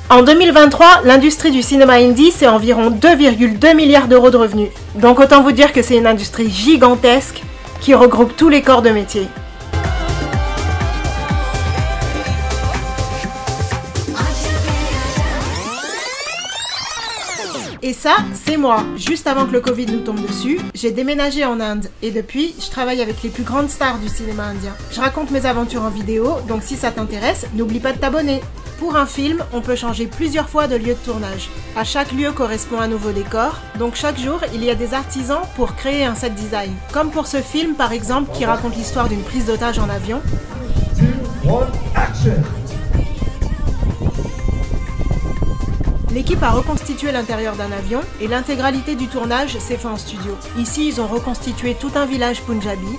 En 2023, l'industrie du cinéma indie, c'est environ 2,2 milliards d'euros de revenus. Donc autant vous dire que c'est une industrie gigantesque qui regroupe tous les corps de métier. Et ça, c'est moi. Juste avant que le Covid nous tombe dessus, j'ai déménagé en Inde. Et depuis, je travaille avec les plus grandes stars du cinéma indien. Je raconte mes aventures en vidéo, donc si ça t'intéresse, n'oublie pas de t'abonner. Pour un film, on peut changer plusieurs fois de lieu de tournage. À chaque lieu correspond un nouveau décor, donc chaque jour, il y a des artisans pour créer un set design. Comme pour ce film, par exemple, qui raconte l'histoire d'une prise d'otage en avion. 2, 1, action! L'équipe a reconstitué l'intérieur d'un avion et l'intégralité du tournage s'est fait en studio. Ici, ils ont reconstitué tout un village punjabi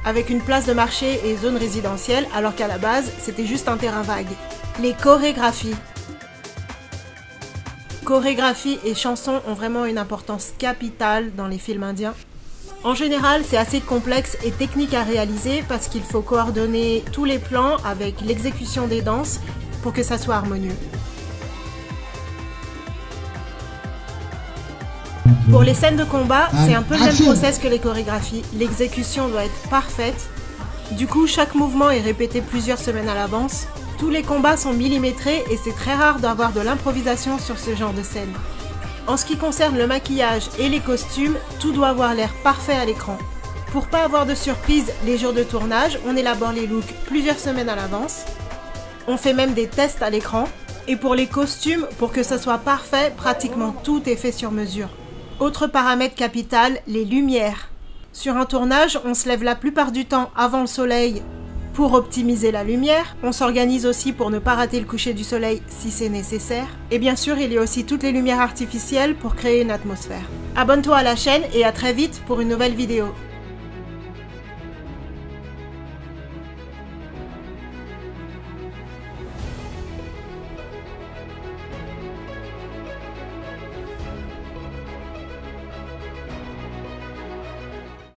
avec une place de marché et zone résidentielle alors qu'à la base, c'était juste un terrain vague. Les chorégraphies. Chorégraphies et chansons ont vraiment une importance capitale dans les films indiens. En général, c'est assez complexe et technique à réaliser parce qu'il faut coordonner tous les plans avec l'exécution des danses pour que ça soit harmonieux. Pour les scènes de combat, c'est un peu le même process que les chorégraphies. L'exécution doit être parfaite. Du coup, chaque mouvement est répété plusieurs semaines à l'avance. Tous les combats sont millimétrés et c'est très rare d'avoir de l'improvisation sur ce genre de scène. En ce qui concerne le maquillage et les costumes, tout doit avoir l'air parfait à l'écran. Pour pas avoir de surprise les jours de tournage, on élabore les looks plusieurs semaines à l'avance. On fait même des tests à l'écran. Et pour les costumes, pour que ça soit parfait, pratiquement tout est fait sur mesure. Autre paramètre capital, les lumières. Sur un tournage, on se lève la plupart du temps avant le soleil pour optimiser la lumière. On s'organise aussi pour ne pas rater le coucher du soleil si c'est nécessaire. Et bien sûr, il y a aussi toutes les lumières artificielles pour créer une atmosphère. Abonne-toi à la chaîne et à très vite pour une nouvelle vidéo.